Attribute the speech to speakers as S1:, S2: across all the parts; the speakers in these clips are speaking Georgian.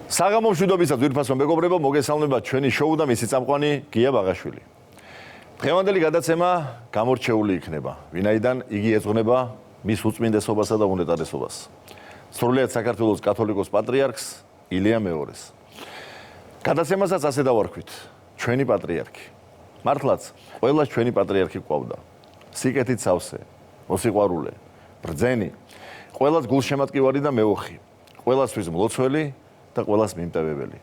S1: საღამო მშვიდობისა ძვირფასო მეგობრებო, მოგესალმებათ ჩვენი შოუ და მისი წამყვანი გია ბაღაშვილი. დღევანდელი გადაცემა გამორჩეული იქნება, ვინაიდან იგი ეძღვნება მის უწმინდესობასა და უნეტარესობას. სრულიად საქართველოს კათოლიკოს პატრიარქს ილია მეორეს. გადაცემასაც ასე დავარქვით, ჩვენი პატრიარქი. მართლაც, ყველას ჩვენი პატრიარქი გვყავდა. სიკეთით სავსე, მოსიყვარულე, ბრძენი, ყველას გულშემატკივარი და მეოხი, ყველასთვის მლოცველი და ყველას მიმტევებელი.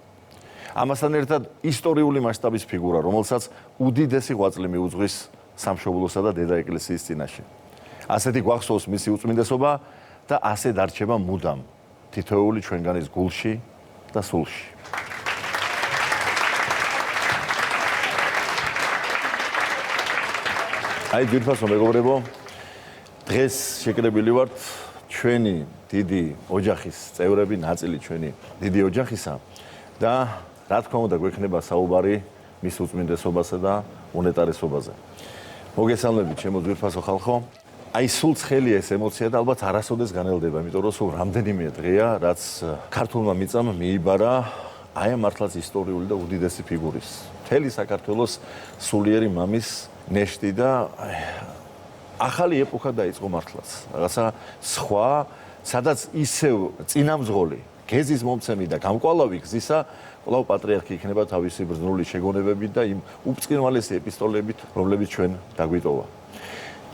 S1: ამასთან ერთად ისტორიული მასშტაბის ფიგურა, რომელსაც უდიდესი ღვაწლი მიუძღვის სამშობლოსა და დედა ეკლესიის წინაშე. ასეთი გვახსოვს მისი უწმინდესობა და ასე დარჩება მუდამ თითოეული ჩვენგანის გულში და სულში. აი ძვირფასო მეგობრებო, დღეს შეკრებილი ვართ ჩვენი დიდი ოჯახის წევრები, ნაწილი ჩვენი დიდი ოჯახისა და რა თქმა უნდა გვექნება საუბარი მის უწმინდესობასა და უნეტარესობაზე. მოგესალმებით ჩემო ძვირფასო ხალხო. აი სულ ცხელი ეს ემოცია და ალბათ არასოდეს განელდება, იმიტომ რომ სულ რამდენიმე დღეა, რაც ქართულმა მიწამ მიიბარა აი ამ მართლაც ისტორიული და უდიდესი ფიგურის. მთელი საქართველოს სულიერი მამის ნეშტი და ახალი ეპოქა დაიწყო მართლაც. რაღაცა სხვა, სადაც ისევ წინამძღოლი, გეზის მომცემი და გამკვალავი გზისა, კვლავ პატრიარქი იქნება თავისი ბრძნული შეგონებებით და იმ უბრწყინვალესი ეპისტოლებით, რომლებიც ჩვენ დაგვიტოვა.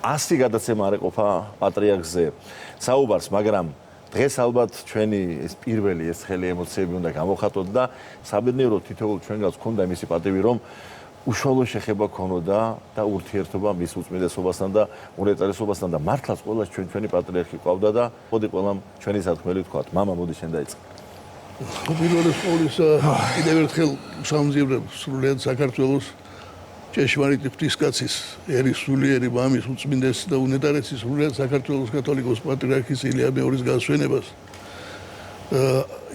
S1: 100 გადაცემა არ ეყოფა პატრიარქზე საუბარს, მაგრამ დღეს ალბათ ჩვენი ეს პირველი ეს ხელი ემოციები უნდა გამოვხატოთ და საბედნიეროდ თითოეულ ჩვენგანს გქონდა იმისი პატივი, რომ უშუალო შეხება ქონოდა და ურთიერთობა მის უწმინდესობასთან და უნეტარესობასთან და მართლაც ყველას ჩვენი პატრიარქი ყავდა და მოდი ყველამ ჩვენი სათქმელი ვთქვათ. მამა, მოდი შენ დაიწყე.
S2: პირველი სკოლისა კიდევ ერთხელ სამძიბრებ სრულიად საქართველოს ჭეშმარიტი ღვთისკაცის ერისულიერი მამის უწმინდესი და უნეტარესი სრულიად საქართველოს კათოლიკოს პატრიარქის ილია მეორის გასვენებას.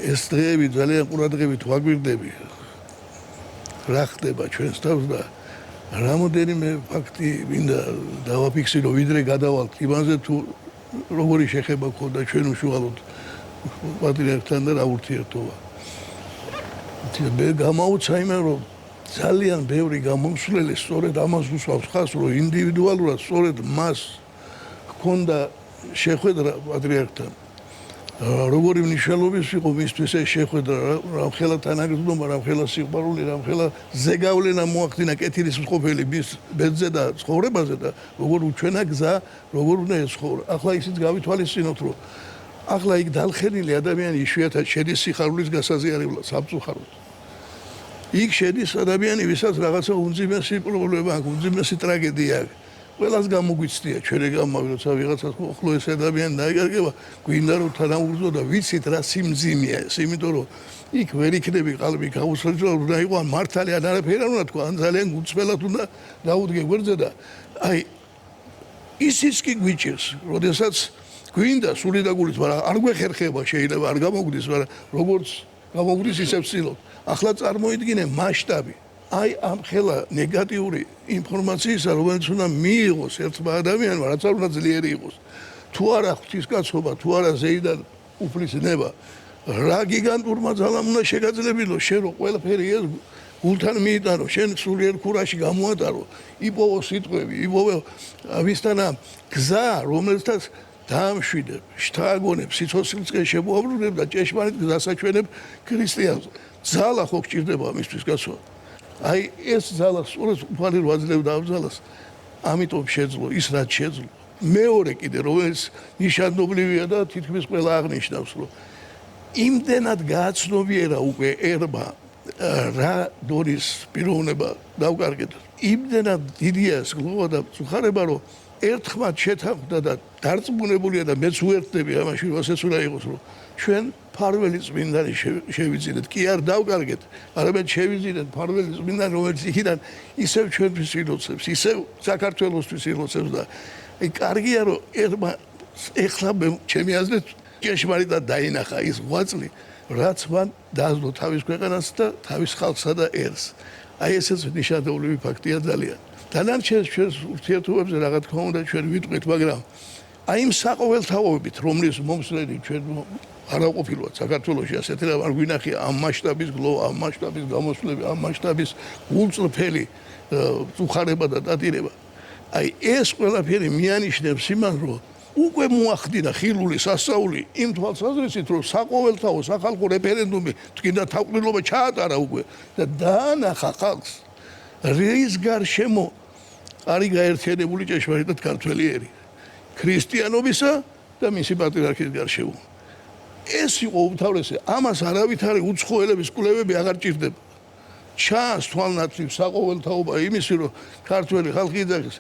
S2: ეს დღეები ძალიან ყურადღებით ვაგვირდები. რა ხდება ჩვენს თავს და რამოდენიმე ფაქტი მინდა დავაფიქსირო, ვიდრე გადავალთ იმაზე თუ როგორი შეხება ქონდა ჩვენ უშუალოდ პატრიარქთან და რა ურთიერთობა. მე გამაუცა იმენ რომ ძალიან ბევრი გამომსვლელი სწორედ ამას უსვავს ხას, რომ ინდივიდუალურად სწორედ მას ჰქონდა შეხვედრა პატრიარქთან. როგორი მნიშვნელობის იყო მისთვის ეს შეხვედრა, რამხელა თანაგრძნობა, რამხელა სიყვარული, რამხელა ზეგავლენა მოახდინა კეთილის მყოფელი მის ბედზე და ცხოვრებაზე და როგორ უჩვენა გზა, როგორ უნდა ეცხოვრა. ახლა ისიც გავითვალისწინოთ, რომ ახლა იქ დალხენილი ადამიანი იშვიათად შედის სიხარულის გასაზიარებლად, სამწუხაროდ. იქ შედის ადამიანი, ვისაც რაღაცა უმძიმესი პრობლემა აქვს, უმძიმესი ტრაგედია აქვს. ყველას გამოგვიცდია ჩვენი გამავი, როცა ვიღაცას მოხლო ეს ადამიანი დაიკარგება, გვინდა რომ თანაუგრძნო და ვიცით რა სიმძიმეა ეს, იმიტომ რომ იქ ვერ იქნები ყალბი გაუსაჯრო, უნდა იყო ან მართალი ან არაფერი არ უნდა თქვა, ან ძალიან გუწმელად უნდა დაუდგე გვერდზე და აი ისიც კი გვიჭირს, როდესაც გვინდა სული და გულით, მაგრამ არ გვეხერხება, შეიძლება არ გამოგვდის, მაგრამ როგორც გამოგვდის ისევ ვცდილობ. ახლა წარმოიდგინე მასშტაბი. აი ამ ხელა ნეგატიური ინფორმაციისა, რომელიც უნდა მიიღოს ერთმა ადამიანმა, რაც არ უნდა ძლიერი იყოს. თუ არა ღვთისკაცობა, თუ არა ზეიდან უფლისნება, რა გიგანტურმა ძალამ უნდა შეგაძლებინო, შენ რო ყველაფერი ეს გულთან მიიტანო, შენ სულიერ ქურაში გამოატარო, იპოვო სიტყვები, იპოვო ვისთანა გზა, რომელსაც დაამშვიდებ, შთააგონებ, სიცოცხლისკენ შემოაბრუნებ და ჭეშმარიტ გზასაჩვენებ ქრისტიანს. ძალა ხო გჭირდება ამისთვის გასვა. აი ეს ძალა სწორედ უფალი რო აძლევდა ამ ძალას, ამიტომ შეძლო ის რაც შეძლო. მეორე კიდე რომელიც ნიშანნობლივია და თითქმის ყველა აღნიშნავს, რომ იმდენად გააცნობიერა უკვე ერმა რა დონის პიროვნება დავკარგეთ. იმდენად დიდია ეს გლოვა და წუხარება, რომ ერთხმად შეთანხმდა და დარწმუნებულია და მეც უერთდები ამაში, რომ ასეც უნდა იყოს, რომ ჩვენ ფარველი წმინდანი შევიძინეთ, კი არ დავკარგეთ, არამედ შევიძინეთ ფარველი წმინდანი, რომელიც იქიდან ისევ ჩვენთვის ილოცებს, ისევ საქართველოსთვის ილოცებს და აი კარგია, რომ ერმა ეხლა ჩემი აზრით ჭეშმარიტად დაინახა ის ღვაწლი, რაც მან დაასდო თავის ქვეყანას და თავის ხალხსა და ერს. აი ესეც ნიშანდობლივი ფაქტია ძალიან. დანარჩენ ჩვენს ურთიერთობებზე რა თქმა უნდა ჩვენ ვიტყვით, მაგრამ აი იმ საყოველთაობებით, რომლის მომსვლელი ჩვენ არა ყოფილვართ საქართველოში ასეთი რამ არ გვინახია ამ მასშტაბის გლოვა, ამ მასშტაბის გამოსვლები, ამ მასშტაბის გულწრფელი უხარება და დატირება. აი ეს ყველაფერი მიანიშნებს იმას, რომ უკვე მოახდინა ხილული სასწაული იმ თვალსაზრისით, რომ საყოველთაო სახალხო რეფერენდუმი თქინდა თავმჯდომარეობა ჩაატარა უკვე და დაანახა ხალხს რის გარშემო არის გაერთიანებული ჭეშმარიტად ქართველი ერი ქრისტიანობისა და მისი პატრიარქის გარშემო. ეს იყო უმთავრესი, ამას არავითარი უცხოელების კვლევები აღარ ჭირდება. ჩანს თვალნათლივ საყოველთაობა იმისი, რომ ქართველი ხალხი იძახის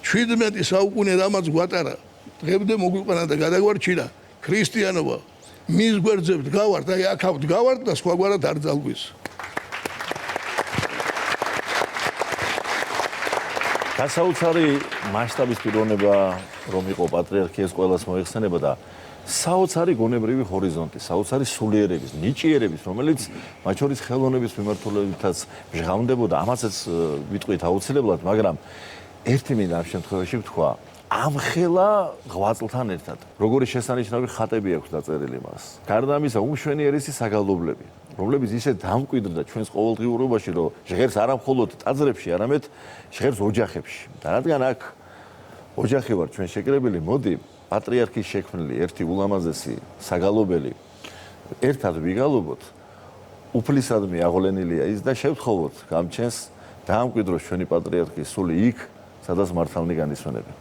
S2: 17 საუკუნე რამაც გვატარა, დღემდე მოგვიყვანა და გადაგვარჩინა ქრისტიანობა. მის გვერდზე ვდგავართ, აი აქ ვდგავართ და სხვაგვარად არ ძალგვის.
S1: გასაოცარი მასშტაბის პიროვნება რომ იყო პატრიარქიას ყველას მოეხსენება და საოცარი გონებრივი ჰორიზონტი, საოცარი სულიერების, ნიჭიერების, რომელიც მათ შორის ხელოვნების მიმართულებითაც ჟღავდებოდა, ამასაც ვიტყვით აუცილებლად, მაგრამ ერთი მინდა ამ შემთხვევაში ვთქვა, ამხელა ღვაწლთან ერთად, როგორი შესანიშნავი ხატები აქვს დაწერილი მას. გარდა ამისა, უმშვენიერესი საგალობლები, რომლებიც ისე დამკვიდრდა ჩვენს ყოველდღიურობაში, რომ ჟღერს არა მხოლოდ ტაძრებში, არამედ ჟღერს ოჯახებში. და რადგან აქ ოჯახი ვარ ჩვენ შეკრებილი, მოდი პატრიარქის შექმნილი ერთი ულამაზესი საგალობელი ერთად ვიგალობოთ, უფლისადმი აღოლენილია ის და შევთხოვოთ გამჩენს დაამკვიდროს ჩვენი პატრიარქის სული იქ, სადაც მართალნი განისვენებენ.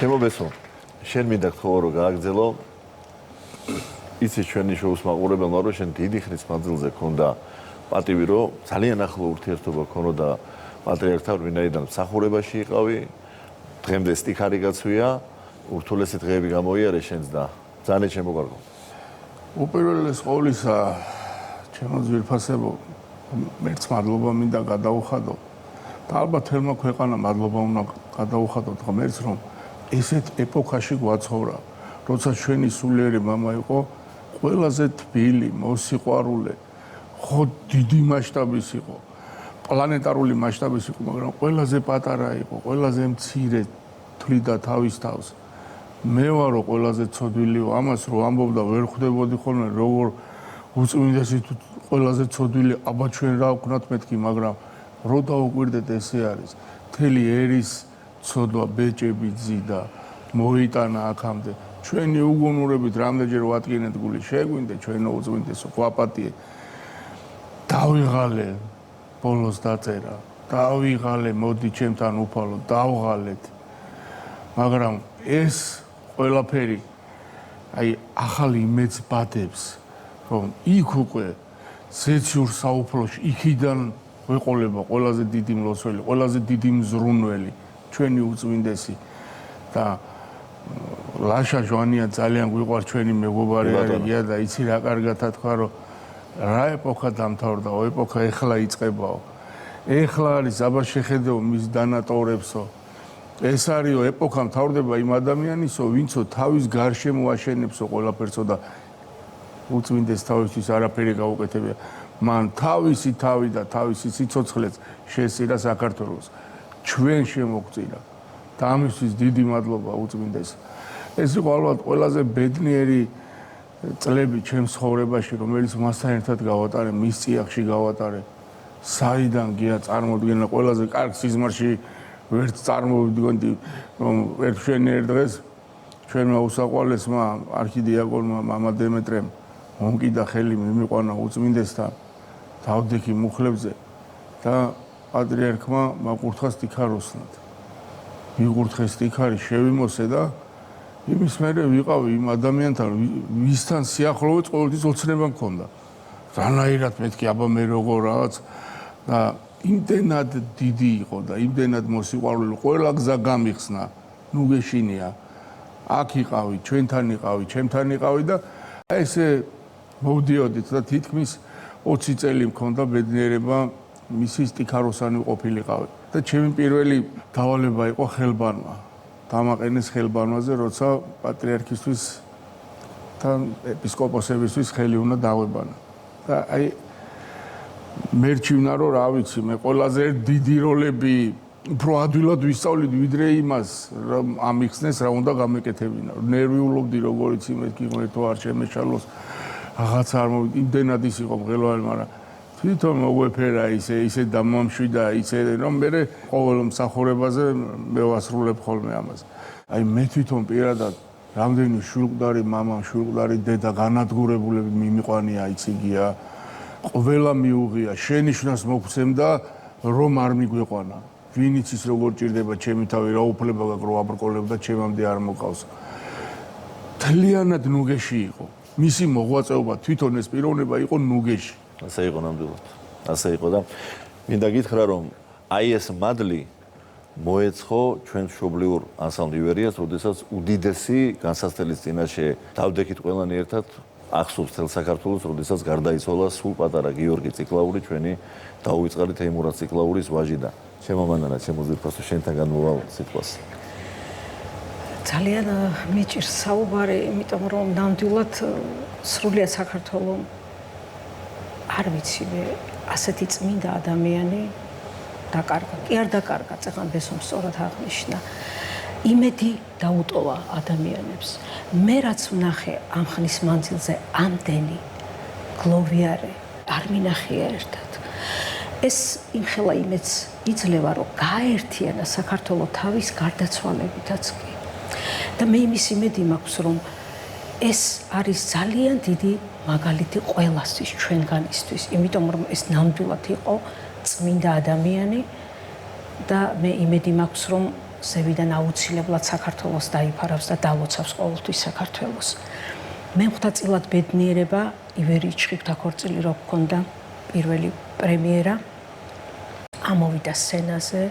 S1: შემობესო, შენ მინდა გთხოვო რომ გააგრძელო. იცი ჩვენი შოუს მაყურებელმა რომ შენ დიდი ხნის მანძილზე ქონდა პატივი რომ ძალიან ახლო ურთიერთობა ქონოდა პატრიარქთან, ვინაიდან მსახურებაში იყავი, დღემდე სტიქარი გაცვია, ურთულესი დღეები გამოიარე შენს და ძალიან შემოგარგო.
S3: უპირველეს ყოვლისა, ჩემო ძვირფასებო, მერც მადლობა მინდა გადაუხადო. და ალბათ თელმა ქვეყანა მადლობა უნდა გადაუხადოთ ღმერთს, რომ ესეთ ეპოქაში გვაცხოვრა, როცა ჩვენი სულიერი მამა იყო ყველაზე თბილი, მოსიყვარულე, ხო დიდი მასშტაბის იყო, პლანეტარული მასშტაბის იყო, მაგრამ ყველაზე პატარა იყო, ყველაზე მცირე თვლიდა თავის თავს. მე ვარო ყველაზე ცოდვილიო, ამას რო ამბობდა ვერ ხვდებოდი ხოლმე, როგორ უწმინდესი თუ ყველაზე ცოდვილი, აბა ჩვენ რა ვქნათ მეთქი, მაგრამ რო დაუკვირდეთ ესე არის. მთელი ერის ცოდვა ბეჭები ძიდა, მოიტანა აქამდე. ჩვენი უგუნურებით რამდენჯერ ვატკინეთ გული, შეგვინდე ჩვენო უწმინდესო, გვაპატიე. დავიღალე ბოლოს დაწერა, დავიღალე მოდი ჩემთან უფალო, დავღალეთ. მაგრამ ეს ყველაფერი აი ახალი იმედს ბადებს, რომ იქ უკვე ზეციურ საუფლოში იქიდან ვეყოლება ყველაზე დიდი მლოცველი, ყველაზე დიდი მზრუნველი, ჩვენი უწმინდესი და ლაშა ჟვანია ძალიან გვიყვარს ჩვენი მეგობარი არია და იცი რა კარგათა თქვა რომ რა ეპოქა დამთავრდაო, ეპოქა ეხლა იწყებაო. ეხლა არის აბა შეხედეო მის დანატოვრებსო. ეს არისო ეპოქა მთავრდება იმ ადამიანისო, ვინცო თავის გარშემო აშენებსო ყველაფერსო და უწმინდეს თავისთვის არაფერი გაუკეთებია. მან თავისი თავი და თავისი სიცოცხლეც შეესწირა საქართველოს. ჩვენ შემოგწირა. და ამისთვის დიდი მადლობა უწმინდეს. ეს იყო ალბათ ყველაზე ბედნიერი წლები ჩემს ცხოვრებაში, რომელიც მასთან ერთად გავატარე, მის წიაღში გავატარე. საიდან გია წარმოდგენა ყველაზე კარგ სიზმარში ვერც წარმოვიდგენდი, რომ ერთ დღეს ჩვენმა უსაყვარლესმა არქიდიაკონმა მამა დემეტრემ მომკიდა ხელი მიმიყვანა უწმინდესთან თავდექი მუხლებზე და პატრიარქმა მაკურთხა სტიქაროსნად. მიკურთხეს სტიქარი, შევიმოსე და იმის მერე ვიყავი იმ ადამიანთან, ვისთან სიახლოვეც ყოველთვის ოცნება მქონდა. რანაირად მეთქი, აბა მე როგორ რაღაც და იმდენად დიდი იყო და იმდენად მოსიყვარულე, ყველა გზა გამიხსნა, ნუ გეშინია. აქ იყავი, ჩვენთან იყავი, ჩემთან იყავი და ესე მოვდიოდით და თითქმის 20 წელი მქონდა ბედნიერება მისი სტიქაროსანი ყოფილიყავი. და ჩემი პირველი დავალება იყო ხელბანვა. დამაყენეს ხელბანვაზე, როცა პატრიარქისთვის და ეპისკოპოსებისთვის ხელი უნდა დავებანა. და აი მერჩივნა რომ რა ვიცი, მე ყველაზე დიდი როლები უფრო ადვილად ვისწავლით ვიდრე იმას, რომ ამიხსნეს რა უნდა გამეკეთებინა. ნერვიულობდი როგორიც იმეთქი ღმერთო არ შემეშალოს, რაღაცა არ მოვიდი, იმდენად ის იყო მღელვარი, მაგრამ თვითონ მოგვეფერა ისე დამამშვიდა, ისე რომ მე ყოველ მსახურებაზე მე ვასრულებ ხოლმე ამას. აი მე თვითონ პირადად რამდენი შულყდარი მამა, შულყდარი დედა განადგურებულები მიმიყვანია, იციგია, ყველა მიუღია, შენიშვნას მოგცემდა, რომ არ მიგვეყვანა. ვინ იცის როგორ ჭირდება ჩემი თავი, რა უფლება გაქვს რომ აბრკოლებ და ჩემამდე არ მოყავს. თლიანად ნუგეში იყო. მისი მოღვაწეობა თვითონ ეს პიროვნება იყო ნუგეში.
S1: ასე იყო ნამდვილად. ასე იყო და მინდა გითხრა რომ აი ეს მადლი მოეცხო ჩვენ მშობლიურ ანსამბლ ივერიას, როდესაც უდიდესი განსაცდელის წინაშე დავდექით ყველანი ერთად ახსოვს თელ საქართველოს, როდესაც გარდაიცვალა სულ პატარა გიორგი ციკლაური, ჩვენი დაუვიწყარი თეიმურაზ ციკლაურის ვაჟი და შემომანანა შემოძირფასო შენთან განმოვალ სიტყვას.
S4: ძალიან მიჭირს საუბარი, იმიტომ რომ ნამდვილად სრულიად საქართველოს არ ვიცი მე ასეთი წმინდა ადამიანი დაკარგა. კი არ დაკარგა, წეგან ბესომ სწორად აღნიშნა. იმედი დაუტოვა ადამიანებს. მე რაც ვნახე ამ ხნის მანძილზე ამდენი გლოვიარე არ მინახია ერთად. ეს იმხელა იმედს იძლევა, რომ გააერთიანა საქართველოს თავის გარდაცვალებითაც კი. და მე იმის იმედი მაქვს, რომ ეს არის ძალიან დიდი მაგალითი ყველასთვის, ჩვენგანისთვის, იმიტომ რომ ეს ნამდვილად იყო წმინდა ადამიანი და მე იმედი მაქვს, რომ ზევიდან აუცილებლად საქართველოს დაიფარავს და დალოცავს ყოველთვის საქართველოს. მემხვდაწილად ბედნიერება ივერიის ჩხიბთა ქორწილი რო გქონდა პირველი პრემიერა, ამოვიდა სცენაზე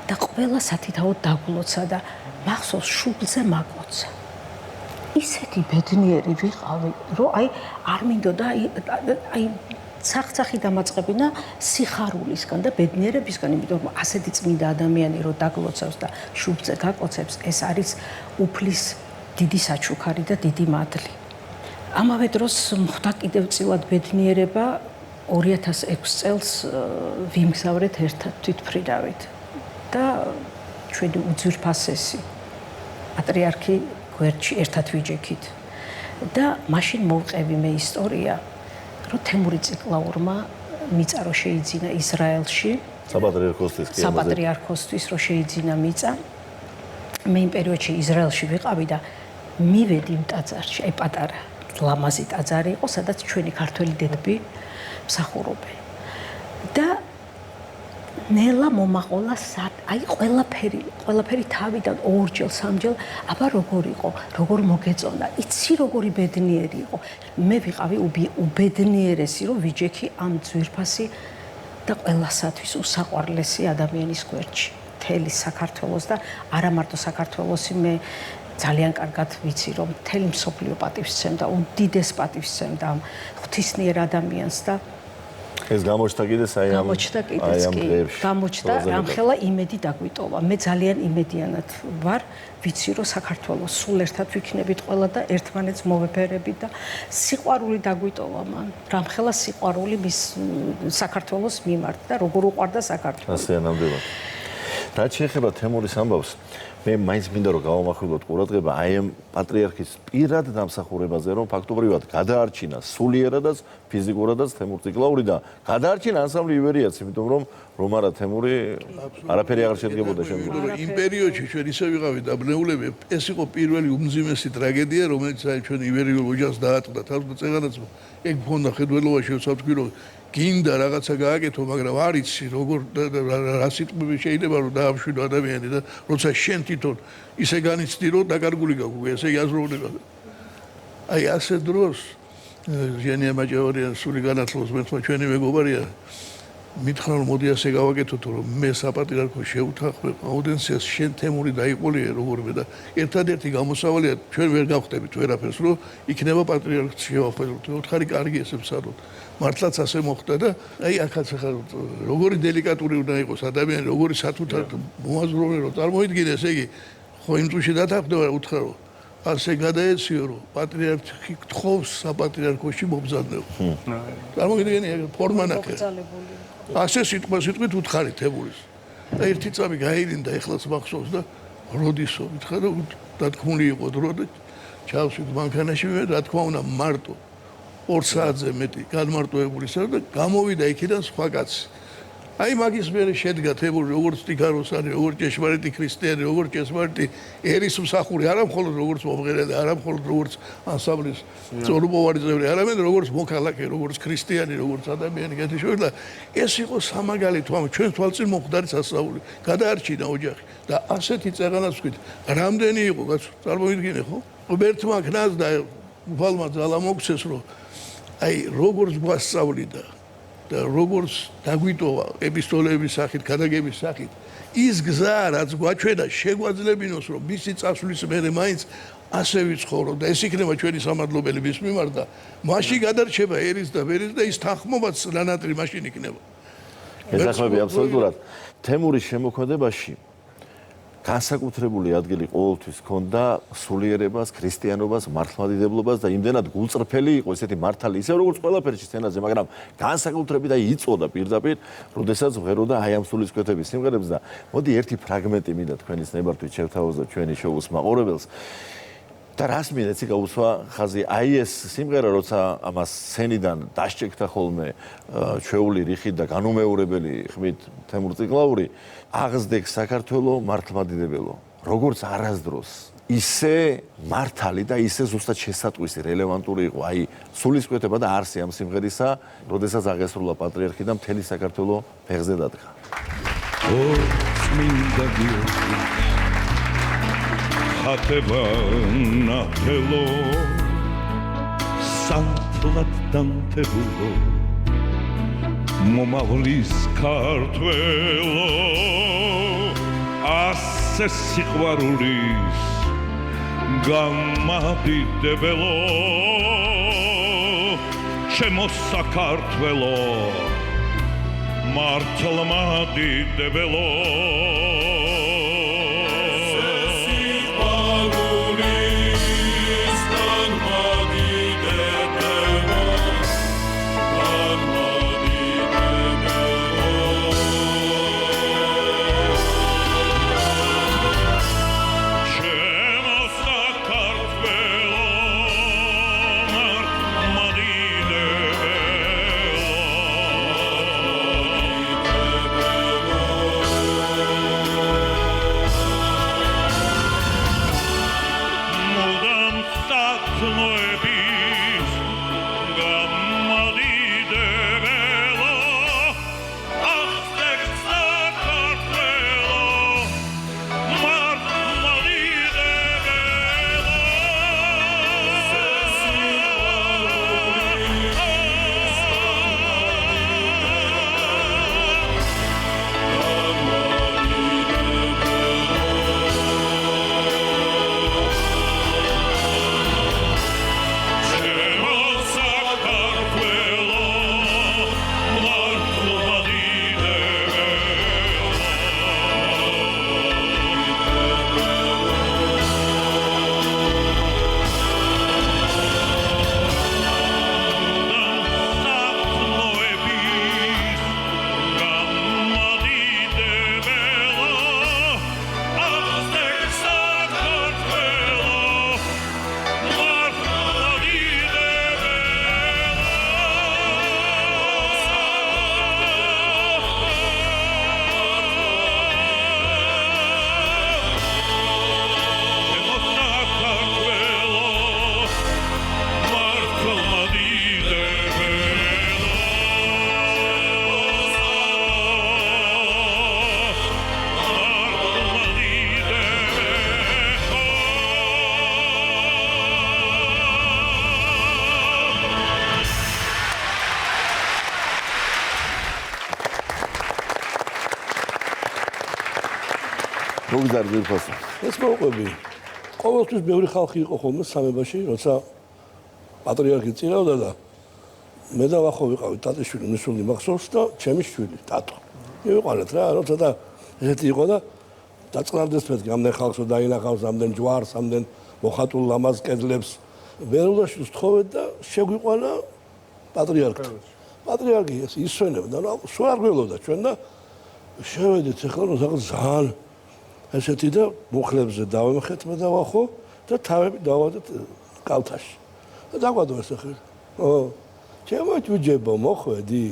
S4: და ყველა სათითაოდ დაგულოცა და მახსოვს შუბლზე მაკლოცა. ისეთი ბედნიერი ვიყავი, რომ არ მინდოდა აი ცახცახი დამაწყებინა სიხარულისგან და ბედნიერებისგან, იმიტომ რომ ასეთი წმინდა ადამიანი რო დაგლოცავს და შუბლზე გაკლოცებს, ეს არის უფლის დიდი საჩუქარი და დიდი მადლი. ამავე დროს მოხდა კიდევ წილად ბედნიერება 2006 წელს ვიმგზავრეთ ერთად თვითფრიდავით და ჩვენი უძვირფასესი პატრიარქი გვერდში ერთად ვიჯექით და მაშინ მოვყევი მე ისტორია, რომ თემური ციკლაურმა მიწა რო შეიძინა ისრაელში, საპატრიარქოსთვის რო შეიძინა მიწა. მე იმ პერიოდში ისრაელში ვიყავი და მივედი იმ ტაძარში, აი პატარა ლამაზი ტაძარი იყო, სადაც ჩვენი ქართველი დედები მსახურობენ. და ნელა მომაყოლა აი ყველაფერი თავიდან ორჯერ სამჯერ აბა როგორ იყო როგორ მოგეწონდა იცი როგორი ბედნიერი იყო მე ვიყავი უბედნიერესი რომ ვიჯექი ამ ძვირფასი და ყველასათვის უსაყვარლესი ადამიანის გვერდში მთელი საქართველოს და არა მარტო საქართველოსი მე ძალიან კარგად ვიცი რომ მთელი მსოფლიო პატივსცემდა უდიდეს პატივსცემდა ამ ღვთისმიერ ადამიანს და
S1: ეს გამოჩნდა კიდეც აი ამ დღეებში.
S4: გამოჩნდა ამხელა იმედი დაგვიტოვა. მე ძალიან იმედიანად ვარ, ვიცი რომ საქართველოს სულ ერთად ვიქნებით ყველა და ერთმანეთს მოვეფერებით და სიყვარული დაგვიტოვა მან. რამხელა სიყვარული მის საქართველოს მიმართ და როგორ უყვარდა საქართველოს.
S1: ასე ნამდვილად. რაც შეეხება თემურის ამბავს, მე მაინც მინდა რომ გავამახვილოთ ყურადღება აი ამ პატრიარქის პირად დამსახურებაზე, რომ ფაქტობრივად გადაარჩინა სულიერადაც, ფიზიკურადაც თემურ ციკლაური და გადაარჩინა ანსამბლი ივერიაც, იმიტომ რომ რომარა თემური არაფერი აღარ შედგებოდა შემდგომში.
S2: იმ პერიოდში ჩვენ ისე ვიყავით დაბნეულები, ეს იყო პირველი უმძიმესი ტრაგედია, რომელიც აი ჩვენ ივერიულ ოჯახს დაატყდა თავს და წეგანაც ეგ მქონდა ხედველობაში, ვსავთქვი რომ გინდა რაღაცა გააკეთო, მაგრამ არ იცი როგორ რა სიტყვები შეიძლება რომ დაამშვიდო ადამიანი და როცა შენ თვითონ ისე განიცდი რომ დაკარგული გაგვიგე, ესე იაზროვნება. აი ასე დროს ჟენია მაჭავარია სული განათლოს მეთქვა ჩვენი მეგობარია მითხრა რომ მოდი ასე გავაკეთოთ რომ მე საპატრიარქო შევთანხმე აუდენციას შენ თემური დაიყოლია როგორმე და ერთადერთი გამოსავალია ჩვენ ვერ გავხდებით ვერაფერს რომ იქნება პატრიარქს შევაფეროთ ოთხარი კარგი ესე ვსადოთ მართლაც ასე მოხდა და აი ახაც ახლა როგორი დელიკატური უნდა იყოს ადამიანი როგორი სათუთარ მოაზროვნე რომ წარმოიდგინე ესე იგი ხო იმ წუთში დათანხმდება უთხრა რომ ასე გადაეციო რომ პატრიარქი გთხოვს საპატრიარქოში მომზადნეო წარმოგიდგენი ფორმა ნახე ასე სიტყვით უთხარი თემურის და ერთი წამი გაირინდა ეხლაც მახსოვს და როდისო მითხრა რომ დათქმული იყო დრო და ჩავსვით მანქანაში მე რა თქმა უნდა მარტო 2 საათზე მეტი გადმარტოებული სა და გამოვიდა იქიდან სხვა კაცი აი მაგის მერე შედგა თემური როგორც ტიქაროსანი როგორც ჭეშმარიტი ქრისტიანი როგორც ჭეშმარიტი ერის მსახური არა მხოლოდ როგორც მომღერალი არა მხოლოდ როგორც ანსამბლის წორუმოვარი წევრი არამედ როგორც მოქალაქე როგორც ქრისტიანი როგორც ადამიანი გეთიშორი და ეს იყო სამაგალითო ამ ჩვენ თვალწინ მომხდარი სასწაული გადაარჩინა ოჯახი და ასეთი წეღანაც ვქით რამდენი იყო კაცო წარმოვიდგინე ხო ღმერთმა ქნას და უფალმა ძალა მოგცეს რომ აი როგორც გვასწავლიდა და როგორც დაგვიტოვა ეპისტოლეების სახით, გადაგების სახით, ის გზა რაც გვაჩვენა შეგვაძლებინოს რომ მისი წასვლის მერე მაინც ასე ვიცხოვრო და ეს იქნება ჩვენი სამადლობელი მის მიმართ და მაშინ გადარჩება ერის და ვერის და ის თანხმობაც რანატრი მაშინ იქნება.
S1: ეზახმები აბსოლუტურად თემურის შემოქმედებაში განსაკუთრებული ადგილი ყოველთვის ჰქონდა სულიერებას, ქრისტიანობას, მართლმადიდებლობას და იმდენად გულწრფელი იყო ესეთი მართალი, ისე როგორც ყველაფერში სცენაზე, მაგრამ განსაკუთრებით აი იწოდა პირდაპირ, როდესაც ვღეროდა აი ამ სულისკვეთების სიმღერებს და მოდი ერთი ფრაგმენტი მინდა თქვენის ნებართვით შევთავაზო ჩვენი შოუს მაყურებელს. და რას მინდა ეცი გაუსვა ხაზი აი ეს სიმღერა როცა ამას სცენიდან დასჭექთა ხოლმე ჩვეული რიხით და განუმეორებელი ხმით თემურ ციკლაური აღზრდებს საქართველოს მართლმადიდებელო როგორც არასდროს ისე მართალი და ისე ზუსტად შესატყვისი რელევანტური იყო აი სულისკვეთება და არსი ამ სიმღერისა როდესაც აღესრულა პატრიარქი და მთელი საქართველოს ფეხზე დადგა
S5: ხატება ნახელო სანთლად დამთებულო მომავლის ქართველო ასე სიყვარულის გამადიდებელო ჩემო საქართველო მართლმადიდებელო
S1: მოგზარ ძირფასო.
S2: ეს მოყვები. ყოველთვის ბევრი ხალხი იყო ხოლმე სამებაში, როცა პატრიარქი წირავდა და მე და ვახო ვიყავი ტატიშვილი მისული მახსოვს და ჩემი შვილი ტატო. მივიყვანეთ რა, როცა და ესეთი იყო და დაწყნარდეს მეთქი ამდენ ხალხს რომ დაინახავს, ამდენ ჯვარს, ამდენ მოხატულ ლამაზ კედლებს. ვერულაში ვთხოვეთ და შეგვიყვანა პატრიარქი. პატრიარქი ისვენებდა, სულ არ გველოდა ჩვენ და შევედით ახლა რომ რაღაც ძალიან ესეთი და მუხლებზე დავემხეთ მე და ვახო და თავები დავადეთ კალთაში. და დაგვადო ეს ახლა. ო ჩემო ჯუჯებო მოხვედი.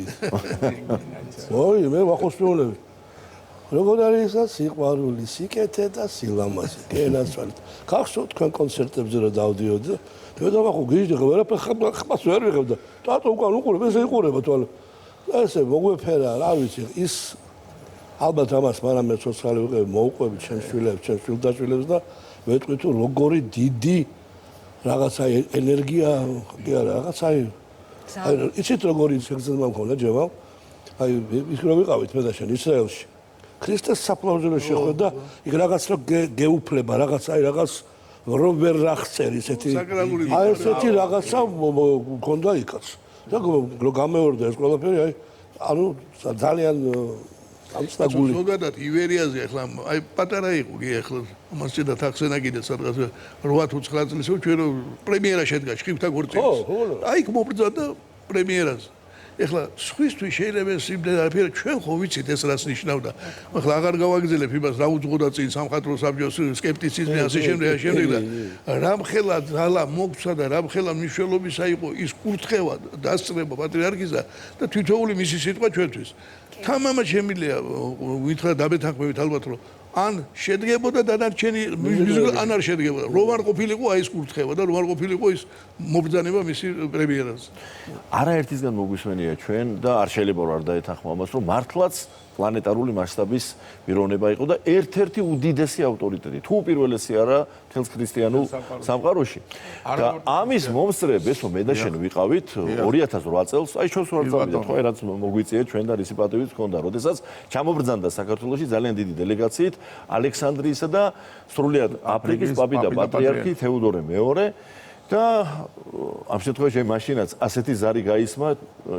S2: ოი მე ვახოსწავლები. როგორ არის ეს სიყვარული, სიკეთე და სილამაზე. გენაცვალეთ. გახსოვთ თქვენ კონცერტებზე რომ დავდიოდი და მე ვახო გიჟდი ყველაფერს ხმას ვერ ვიღებ და ტატო უკან უყურებ ესე იყურება თვალე. და ესე მოგვეფერა, რა ვიცი, ის ალბათ ამას მაგრამ მე ცოცხალი ვიყავი, მოუყვებით ჩემ შვილებს, ჩემ შვილდაშვილებს და ვეტყვი თუ როგორი დიდი რაღაცა ენერგია, კი არა, რაღაცა აი იცით როგორი შეგრძნება მქონდა ჯემა? აი ის რო ვიყავით მე და შენ ისრაელში. ქრისტეს საფლავზე შეხვედა, იქ რაღაც რო გეუფლება, რაღაც აი რაღაც რომ ვერ აღწერ ისეთი. აი ესეთი რაღაცა მქონდა იქაც. და რო გამეორდა ეს ყველაფერი, აი ანუ ძალიან ამსტაგული.
S6: ზოგადად ივერიაზე ახლა აი პატარა იყო კი ახლა მას შედა თახსენა კიდე სადღაც 8-9 წლის ჩვენ პრემიერა შედგა შხიფთა გორწინის. აი იქ მობრძადა პრემიერაზე. ეხლა სხვისთვის შეიძლება სიმდიდრე ჩვენ ხო ვიცით ეს რას ნიშნავდა. ახლა აღარ გავაგზელებ იმას რა უძღოდა წინ სამხატვრო საბჭოს სკეპტიციზმი ასე შემდეგ და რამხელა ძალა მოგცა და რამხელა მნიშვნელობისა იყო ის კურთხევა დასწრება პატრიარქისა და თითოეული მისი სიტყვა ჩვენთვის. თამამად შემიძლია ვითხრა დაბეთანხმებით ალბათ რომ ან შედგებოდა დანარჩენი ან არ შედგებოდა. რომ არ ყოფილიყო აი ეს კურთხევა და რომ არ ყოფილიყო ის მობრძანება მისი პრემიერაზე.
S1: არაერთისგან მოგვისმენია ჩვენ და არ შეიძლება არ დაეთანხმა ამას რომ მართლაც პლანეტარული მასშტაბის პიროვნება იყო და ერთ-ერთი უდიდესი ავტორიტეტი თუ პირველესი არა თელს ქრისტიანულ სამყაროში. და ამის მომსწრე ბესო მე და შენ ვიყავით 2008 წელს აი ჩვენს ვარ წავიდა ხო რაც მოგვიწია ჩვენ და რისი პატივით ჰქონდა როდესაც ჩამობრძანდა საქართველოში ძალიან დიდი დელეგაციით ალექსანდრიისა და სრულიად აფრიკის პაპი და პატრიარქი თეოდორე მეორე და ამ შემთხვევაში მაშინაც ასეთი ზარი გაისმა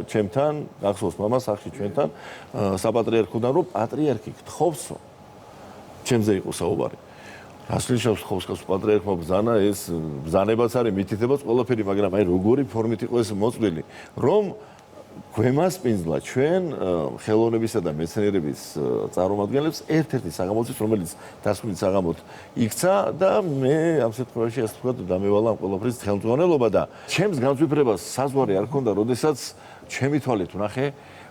S1: ჩემთან, გახსოვს მამა სახში ჩვენთან საპატრიარქოდან რომ პატრიარქი გთხოვსო ჩემზე იყო საუბარი. რას ნიშნავს გთხოვს პატრიარქმა ბრძანა ეს ბრძანებაც არის მითითებაც ყველაფერი მაგრამ აი როგორი ფორმით იყო ეს მოწვილი რომ გვემასპინძლა ჩვენ ხელოვნებისა და მეცნიერების წარმომადგენლებს ერთ-ერთი საღამოთის რომელიც დასმული საღამოთ იქცა და მე ამ შემთხვევაში ასე ვთქვათ დამევალა ამ ყველაფრის ხელმძღვანელობა და ჩემს განსვიფრებას საზღვარი არ ქონდა როდესაც ჩემი თვალით ვნახე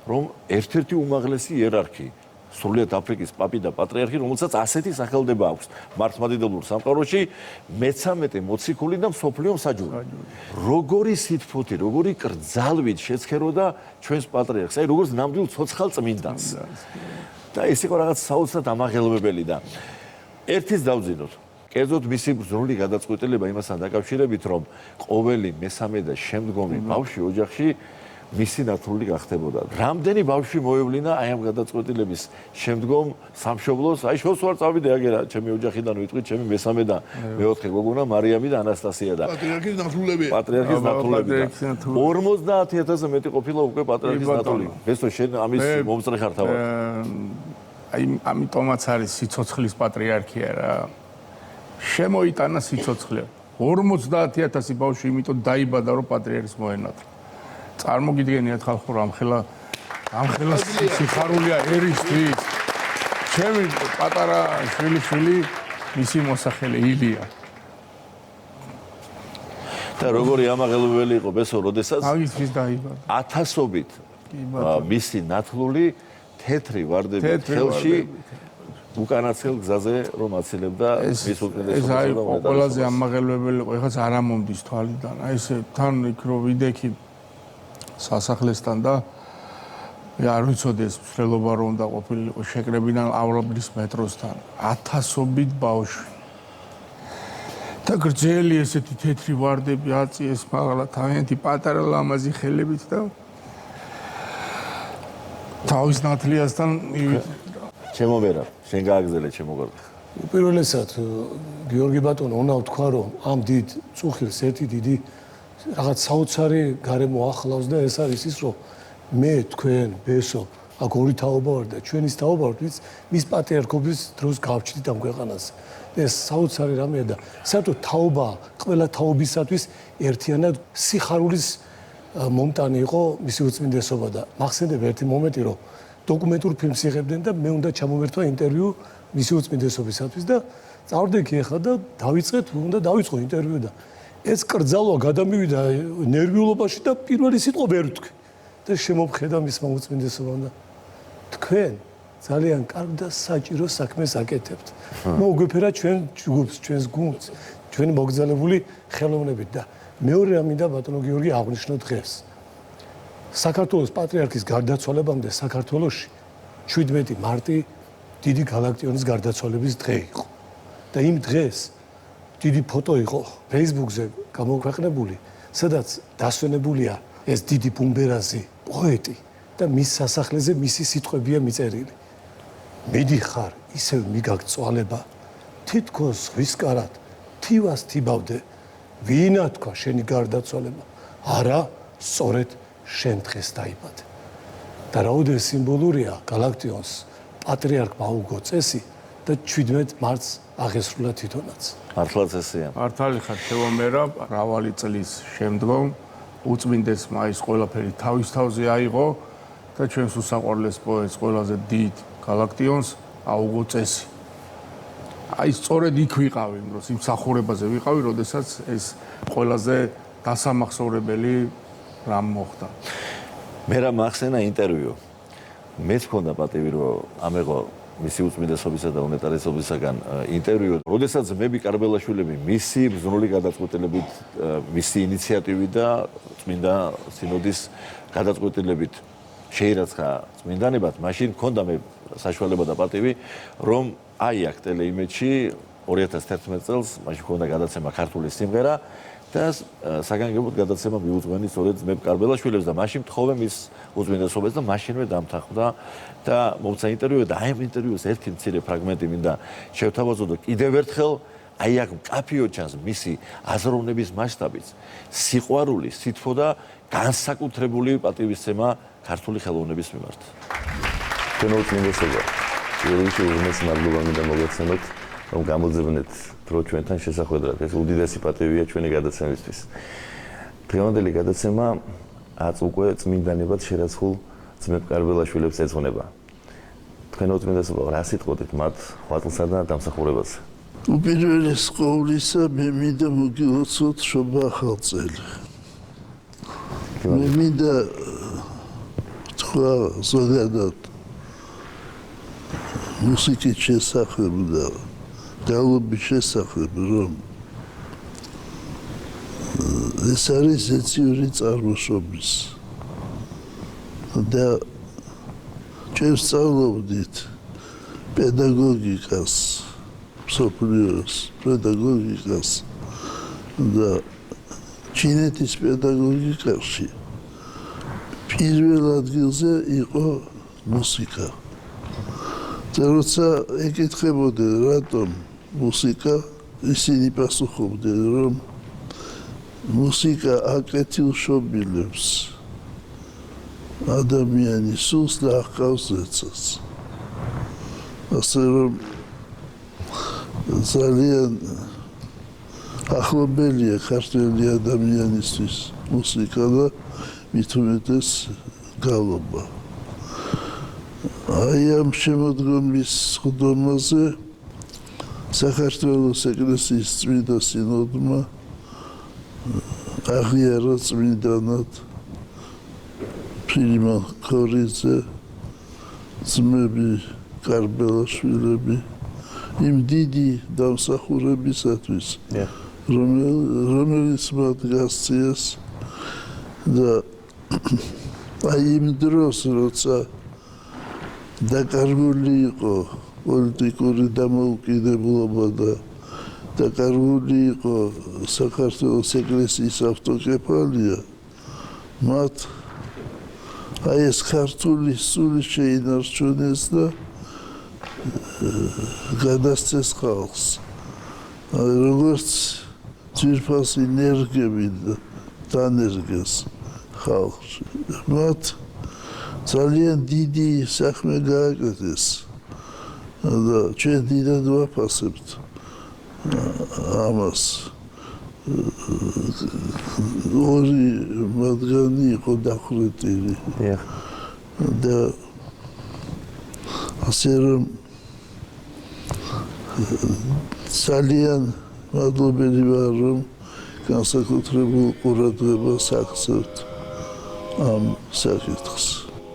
S1: რომ ერთ-ერთი უმაღლესი იერარქი სრულიად აფრიკის პაპი და პატრიარქი რომელსაც ასეთი სახელდება აქვს მართლმადიდებლურ სამყაროში მე-13 მოციქული და მსოფლიო მსაჯული როგორი სითფოთი როგორი კრძალვით შეცქეროდა ჩვენს პატრიარქს აი როგორც ნამდვილ ცოცხალ წმინდანს და ეს იყო რაღაც საოცრად ამაღელვებელი და ერთის დავძინოთ კერძოდ მისი ბრძოლი გადაწყვეტილება იმასთან დაკავშირებით რომ ყოველი მე-13 და შემდგომი ბავშვი ოჯახში მისი ნათლული გახდებოდა. რამდენი ბავშვი მოევლინა აი ამ გადაწყვეტილების შემდგომ სამშობლოს, აი შორს ვარ წავიდე აგერა, ჩემი ოჯახიდან ვიტყვი, ჩემი მე-13 და მე-4 გოგონა მარიამი და ანასტასია და
S6: პატრიარქის ნათლულებია.
S1: პატრიარქის ნათლულები. 50000-ზე მეტი ყოფილა უკვე პატრიარქის ნათლული. ბესო შენ ამის მომწრე ხარ თავად.
S3: აი ამიტომაც არის სიცოცხლის პატრიარქია რა. შემოიტანა სიცოცხლე. 50000 ბავშვი იმიტომ დაიბადა რომ პატრიარქს მოენათლა. წარმოგიდგენიათ ხალხო რამხელა სიხარულია ერისთვის ჩემი პატარა შვილი მისი მოსახელე ილია
S1: და როგორი ამაღელვებელი იყო ბესო როდესაც
S3: მაგისთვის დაიბადა
S1: ათასობით მისი ნათლული თეთრი ვარდები ხელში უკანაცელ გზაზე რომ აცილებდა მის უკიდურეს
S3: ეს აი ყველაზე ამაღელვებელი იყო ეხლა არ ამომდის თვალიდან აი ესე თან იქ რო ვიდექი სასახლესთან და არ ვიცოდი ეს მსვლელობა რომ უნდა ყოფილიყო შეკრებიდან ავრაბლის მეტროსთან 1000ობით ბავშვი და გრძელი ესეთი თეთრი ვარდები აწიეს მაღლა თავიანთი პატარა ლამაზი ხელებით და თავის ნათლიასთან
S1: ჩემო მერა შენ გააგზელე ჩემო გორდა
S7: უპირველესად გიორგი ბატონო უნდა ვთქვა რომ ამ დიდ წუხილს ერთი დიდი რაღაც საოცარი გარემო ახლავს და ეს არის ის რომ მე თქვენ ბესო აქ ორი თაობა ვარ და ჩვენის თაობა ვარ ვინც მის პატრიარქობის დროს გავჩნდით ამ ქვეყანაზე ეს საოცარი რამეა და საერთოდ თაობა ყველა თაობისათვის ერთიანად სიხარულის მომტანი იყო მისი უწმინდესობა და მახსენდება ერთი მომენტი რომ დოკუმენტურ ფილმს იღებდნენ და მე უნდა ჩამომერთვა ინტერვიუ მისი უწმინდესობისათვის და წავდექი ახლა და უნდა დავიწყო ინტერვიუ და ეს კრძალვა გადამივიდა ნერვიულობაში და პირველი სიტყვა ვერ ვთქვი და შემომხედა მისმა უწმინდესობამ და თქვენ ძალიან კარგ და საჭირო საქმეს აკეთებთ. მოგვიფერა ჩვენ ჯგუფს, ჩვენს გუნდს, ჩვენი მოგზაურებული ხელოვნებით და მეორე რამ მინდა ბატონო გიორგი აღნიშნო დღეს. საქართველოს პატრიარქის გარდაცვალებამდე საქართველოში 17 მარტი დიდი გალაქტიონის გარდაცვალების დღე იყო. და იმ დღეს დიდი ფოტო იყო Facebook-ზე გამოქვეყნებული, სადაც დასვენებულია ეს დიდი ბუმბერაზი პოეტი და მის სასახლეზე მისი სიტყვებია მიწერილი. მიდიხარ ისევ მიგაგწვალება თითქოს ზღვისკარად თივას თიბავდე ვინა თქვა შენი გარდაცვალება არა სწორედ შენ დღეს დაიბადე და რაოდენ სიმბოლურია გალაქტიონს პატრიარქმა აუგო წესი და 17 მარტს აღესრულა თვითონაც
S1: მართლაც ესეა
S3: მართალი ხარ თეომერა მრავალი წლის შემდგომ უწმინდესმა ის ყველაფერი თავის თავზე აიღო და ჩვენს უსაყვარლეს პოეტს ყველაზე დიდ გალაქტიონს აუგო წესი. აი სწორედ იქ ვიყავი, დროს იმ სახურებაზე ვიყავი, როდესაც ეს ყველაზე დასამახსოვრებელი რამ მოხდა.
S1: მე რა მახსენა ინტერვიუ. მეც მქონდა პატივი რომ ამეღო მისი უწმინდესობისა და უნეტარესობისაგან ინტერვიუ. როდესაც ძმები კარბელაშვილები მისი ბრძნული გადაწყვეტილებით, მისი ინიციატივით და წმინდა სინოდის გადაწყვეტილებით შეირაცხა წმინდანებად, მაშინ მქონდა მე საშუალება და პატივი, რომ აი აქ ტელეიმედში 2011 წელს მაშინ მქონდა გადაცემა ქართული სიმღერა და საგანგებოდ გადაცემა მიუძღვენი სწორედ ძმებ კარბელაშვილებს და მაშინ მთხოვე მის უწმინდესობას და მაშინვე დამთანხმდა და მოვცა ინტერვიუ და აი ამ ინტერვიუს ერთი მცირე ფრაგმენტი მინდა შევთავაზო კიდევ ერთხელ აი აქ მკაფიოდ ჩანს მისი აზროვნების მასშტაბიც, სიყვარული, სითბო და განსაკუთრებული პატივისცემა ქართული ხელოვნების მიმართ.
S8: ჩვენ უწმინდესობა იერიში უზმეს მადლობა მინდა მოგეცემოთ რომ გამოძებნეთ დრო ჩვენთან შესახვედრად ეს უდიდესი პატივია ჩვენი გადაცემისთვის. დღევანდელი გადაცემა აც უკვე წმინდანებად შერაცხულ ძმებ კარბელაშვილებს ეძღვნება. თქვენ უწმინდესობა რა სიტყვით მათ ღვაწლსა და დამსახურებაზე?
S2: უპირველეს ყოვლისა მე მინდა მოგილოცოთ შობა ახალწელი. მე მინდა თქვა ზოგადად მუსიკის შესახებ და ძალობის შესახებ, რომ ეს არის ზეციური წარმოშობის და ჩვენ სწავლობდით პედაგოგიკას, მსოფლიოს პედაგოგიკას და ჩინეთის პედაგოგიკაში პირველ ადგილზე იყო მუსიკა. და როცა ეკითხებოდნენ რატომ მუსიკა, ისინი პასუხობდნენ, რომ მუსიკა აკეთილშობილებს ადამიანის სულს და აღყავს ზეცას. ასე რომ ძალიან ახლობელია ქართველი ადამიანისთვის მუსიკა და მით უმეტეს გალობა. აი ამ შემოდგომის სხდომაზე საქართველოს ეკლესიის წმინდა სინოდმა აღიარა წმინდანად ფილიმონ ქორიძე, ძმები კარბელაშვილები იმ დიდი დამსახურებისათვის, რომელიც მათ გასციეს და აი იმ დროს, როცა დაკარგული იყო პოლიტიკური დამოუკიდებლობა და დაკარგული იყო საქართველოს ეკლესიის ავტოკეფალია, მათ აი ეს ქართული სული შეინარჩუნეს და გადასცეს ხალხს. როგორც ძვირფასი ენერგები დანერგეს ხალხში. მათ ძალიან დიდი საქმე გააკეთეს და ჩვენ დიდად ვაფასებთ ამას. ორი მათგანი იყო დახვრეტილი და ასე რომ ძალიან მადლობელი ვარ რომ განსაკუთრებულ ყურადღებას აქცევთ ამ საკითხს.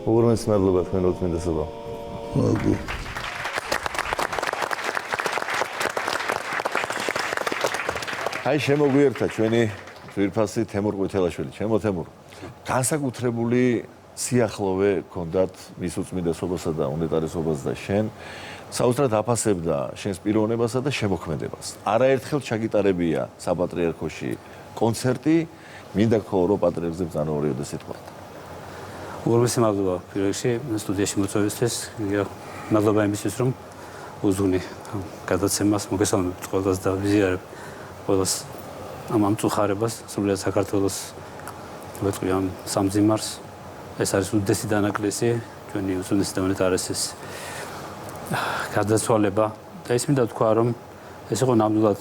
S8: უღრმეს მადლობა თქვენ უწმინდესობა.
S2: მადლობა.
S1: აი შემოგვიერთა ჩვენი ძვირფასი თემურ ყვითელაშვილი. ჩემო თემურ. განსაკუთრებული სიახლოვე ჰქონდათ მის უწმინდესობასა და უნეტარესობას და შენ საოცრად აფასებდა შენს პიროვნებასა და შემოქმედებას. არაერთხელ ჩაგიტარებია საპატრიარქოში კონცერტი, მინდა ხო რომ პატრიარქზე ბრძანებოდე სიტყვა.
S9: უღრმესი მადლობა პირველ რიგში სტუდიაში მოწვევისთვის. მადლობა იმისთვის რომ უზრუნი გადაცემას მოგესალმებით ყველას და ვიზიარებ ყველას ამ ამწუხარებას სრულიად საქართველოს ვეთქვი ამ სამძიმარს. ეს არის უდიდესი დანაკლისი ჩვენი უზრუნეს და უნეტარესის გადაცვალება და ის მინდა თქვა რომ ეს იყო ნამდვილად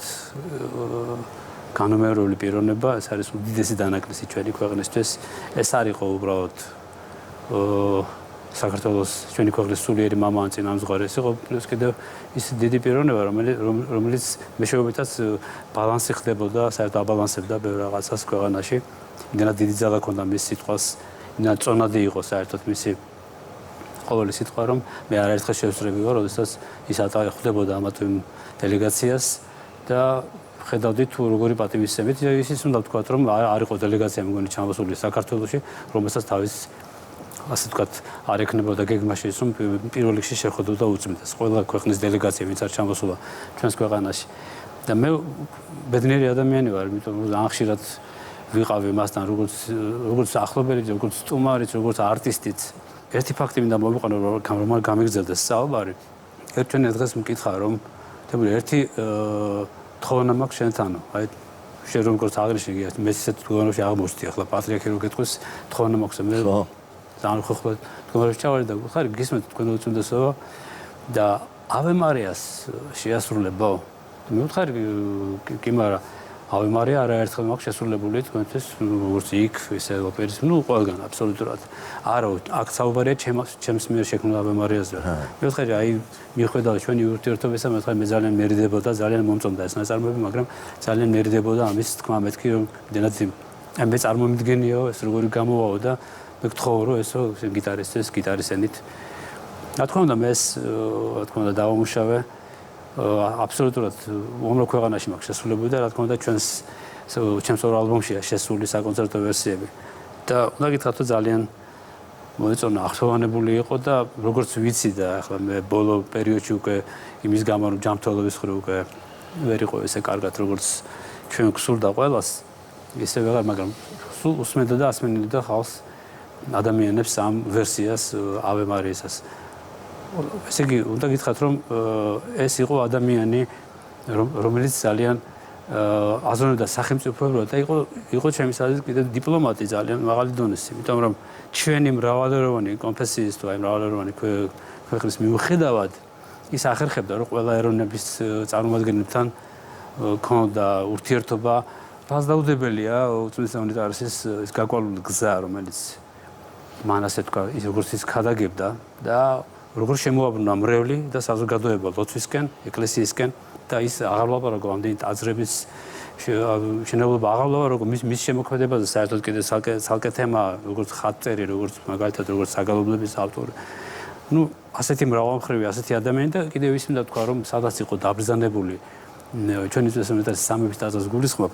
S9: განუმეორებელი პიროვნება, ეს არის უდიდესი დანაკლისი ჩვენი ქვეყნისთვის. ეს არ იყო უბრალოდ საქართველოს ჩვენი ქვეყნის სულიერი მამაან წინამძღვარი, ეს იყო პლუს კიდევ ის დიდი პიროვნება, რომელიც მეშვეობითაც ბალანსი ხდებოდა, საერთოდ აბალანსებდა ბევრ რაღაცას ქვეყანაში. იმდენად დიდი ძალა ჰქონდა მის სიტყვას, იმდენად წონადი იყო საერთოდ მისი ყოველი სიტყვა, რომ მე არაერთხელ შევსწრები ვარ, როდესაც ის ატარებდა ამა თუ იმ დელეგაციას და ხედავდი თუ როგორი პატივისცემით ისიც უნდა ვთქვათ, რომ არ იყო დელეგაცია მეგონი ჩამოსული საქართველოში, რომელსაც თავის ასე ვთქვათ, არ ექნებოდა გეგმაში ის, რომ პირველ რიგში შეხვდოდა უწმინდეს. ყველა ქვეყნის დელეგაცია, ვინც არ ჩამოსულა ჩვენს ქვეყანაში. და მე ბედნიერი ადამიანი ვარ, იმიტომ რომ ძალიან ხშირად ვიყავი მასთან, როგორც ახლობელი, როგორც სტუმარიც, როგორც არტისტიც. ერთი ფაქტი მინდა მოვიყვანო, რომ გამიგრძელდეს საუბარი. ერთვენე დღეს მკითხა, რომ ერთი თხოვნა მაქვს შენთანო. აი შენ როგორც აღნიშნე, მე ისეთ თხოვნაში აღმოჩნდი, ახლა პატრიარქი რო გეტყვის, თხოვნა მაქვს მე. ძალიან ხო თქონდეთ ჩავარდი და ხარი გისმენთ თქვენ უწმინდესობა და ავე მარიას შეასრულებო. მე ვთხარი კი მაგრამ ავე მარია არაერთხელ მაქვს შესრულებული თქვენთვის როგორც იქ ისე ოპერის ყველგან აბსოლუტურად. არა აქ საუბარია ჩემს მიერ შექმნილ ავე მარიაზე. მე ვთხარი აი მიუხედავად ჩვენი ურთიერთობისა მე ვთხარი მე ძალიან მერიდებოდა, ძალიან მომწონდა ეს ნაწარმოები, მაგრამ ძალიან მერიდებოდა ამის თქმა მეთქი რომ იმდენად მე წარმომიდგენიო ეს როგორი გამოვაო და მე გთხოვო რომ ესო გიტარისტის გიტარისენით. რა თქმა უნდა მე ეს რა თქმა უნდა დავამუშავე აბსოლუტურად უამრავ ქვეყანაში მაქვს შესრულებული და რა თქმა უნდა ჩემს ორ ალბომშია შესული საკონცერტო ვერსიები. და უნდა გითხრათ რომ ძალიან მოეწონა ახსოვანებული იყო და როგორც ვიცი და ახლა მე ბოლო პერიოდში უკვე იმის გამო რომ ჯანმრთელობის მხრივ უკვე ვერ იყო ესე კარგად როგორც ჩვენ გსურდა ყველას ისე ვეღარ მაგრამ სულ უსმენდა და ასმენიდა ხალხს ადამიანებს ამ ვერსიას ავე მარიასას. ესე იგი, უნდა გითხრათ, რომ ეს იყო ადამიანი, რომელიც ძალიან აზროვნებდა სახელმწიფოებრიობას და იყო ჩემის აზრით კიდევ დიპლომატი ძალიან მაღალი დონის, იმიტომ რომ ჩვენი მრავალეროვანი კონფესიის თუ აი მრავალეროვანი ქვეყნის მიუხედავად ის ახერხებდა, რომ ყველა ეროვნების წარმომადგენლებთან ქონდა ურთიერთობა, ფასდაუდებელია უწმინდეს უნეტარესის ეს გაკვალული გზა, რომელიც მან ასე თქვა, ის როგორც ის ქადაგებდა და როგორც შემოაბრუნა მრევლი და საზოგადოება ლოცვისკენ, ეკლესიისკენ და ის აღარ ვლაპარაკო ამდენი ტაძრების შენებლობა აღარ ვლაპარაკო მის შემოქმედებაზე საერთოდ კიდე ცალკე თემა როგორც ხატწერი, როგორც მაგალითად როგორც საგალობლების ავტორი. ნუ ასეთი მრავალმხრივი ასეთი ადამიანი და კიდევ ის მინდა თქვა რომ სადაც იყო დაბრძანებული ჩვენი უწმინდესობის სამების ტაძარს გულისხმობ.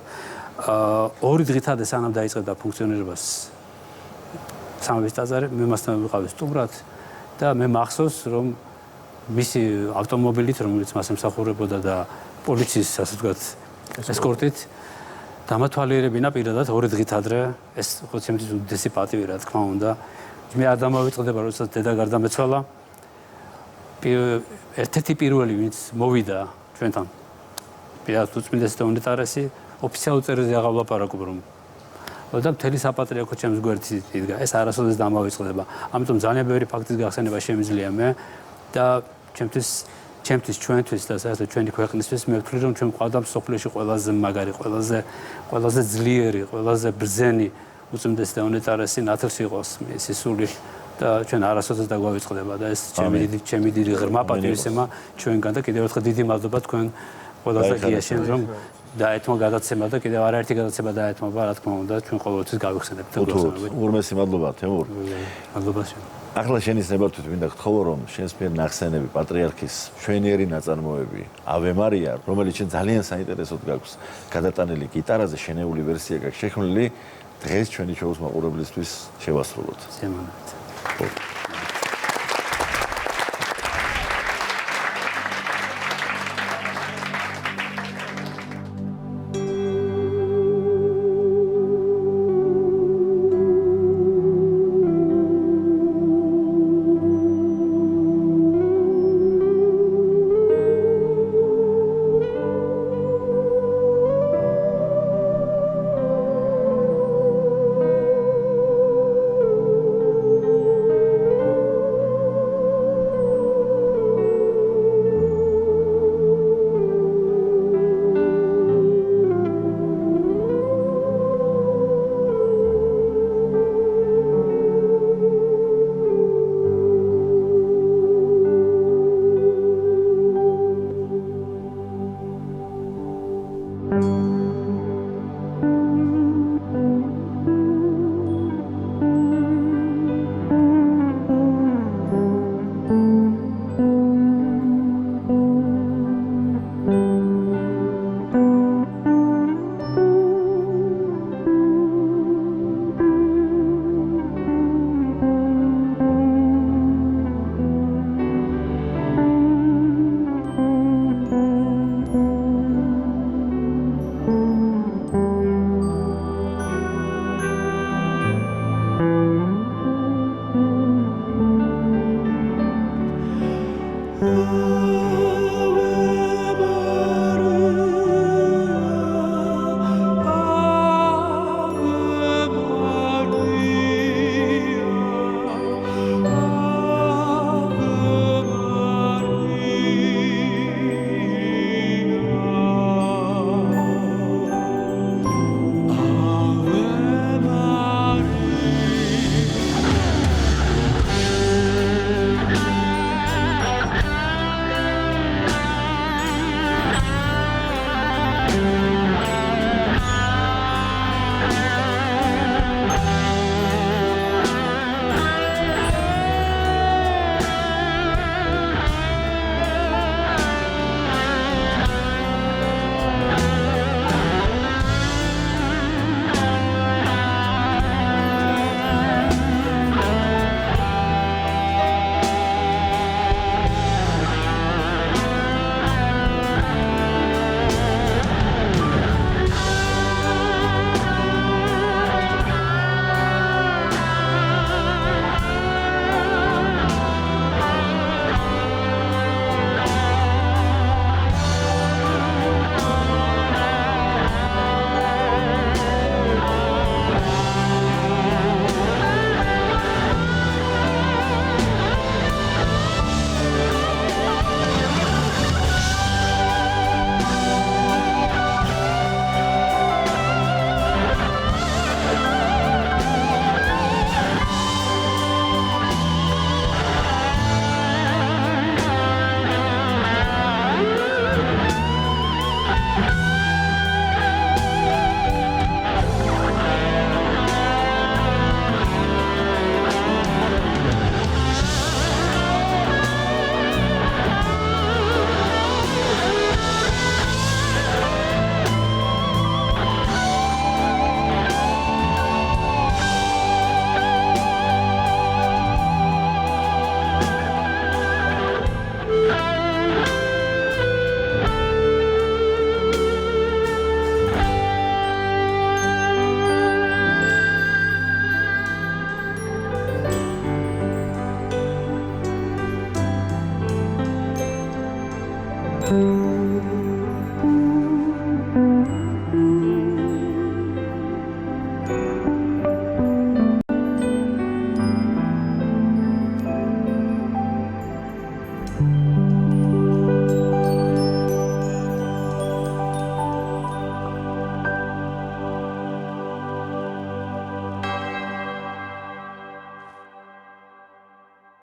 S9: ორი დღითად სანამ დაიწყებდა ფუნქციონირებას სამების ტაძარი, მე მასთან ვიყავი სტუმრად და მე მახსოვს რომ მისი ავტომობილით რომელიც მას ემსახურებოდა და პოლიციის ასე ვთქვათ ესკორტით დამათვალიერებინა პირადად ორი დღით ადრე ეს ხო ჩემთვის უდიდესი პატივი რა თქმა უნდა მე არ დამავიწყდება როდესაც დედა გარდამეცვალა ერთ-ერთი პირველი ვინც მოვიდა ჩვენთან პირად უწმინდესი და უნეტარესი ოფიციალურ წერილზე აღარ ვლაპარაკობ რომ და მთელი საპატრიარქო ჩემს გვერდში იდგა ეს არასოდეს დამავიწყდება ამიტომ ძალიან ბევრი ფაქტის გახსენება შემიძლია მე და ჩემთვის ჩვენთვის და საერთოდ ჩვენი ქვეყნისთვის მე ვთვლი რომ ჩვენ ყავდა მსოფლიოში ყველაზე მაგარი ყველაზე ძლიერი ყველაზე ბრძენი უწმინდესი და უნეტარესი ნათელს იყოს სისული და ჩვენ არასოდეს დაგვავიწყდება და ეს ჩემი დიდი ღრმა პატრიოტიზმა ჩვენგან და კიდევ ერთხელ დიდი მადლობა თქვენ ყველაზე გიაშენს რომ დაეთმო გადაცემა და კიდევ არაერთი გადაცემა დაეთმობა რა თქმა უნდა ჩვენ ყოველთვის გავიხსენებთ
S1: ურმესი მადლობა თემურ
S9: მადლობა შენ
S1: ახლა შენის ნებართვით მინდა გთხოვო რომ შენს მიერ ნახსენები პატრიარქის ჩვენიერი ნაწარმოები ავე მარია რომელიც შენ ძალიან საინტერესოდ გაქვს გადატანილი გიტარაზე შენეული ვერსია გაქვს შექმნილი დღეს ჩვენი შოუს მაყურებლისთვის შევასრულოთ
S9: ზემანად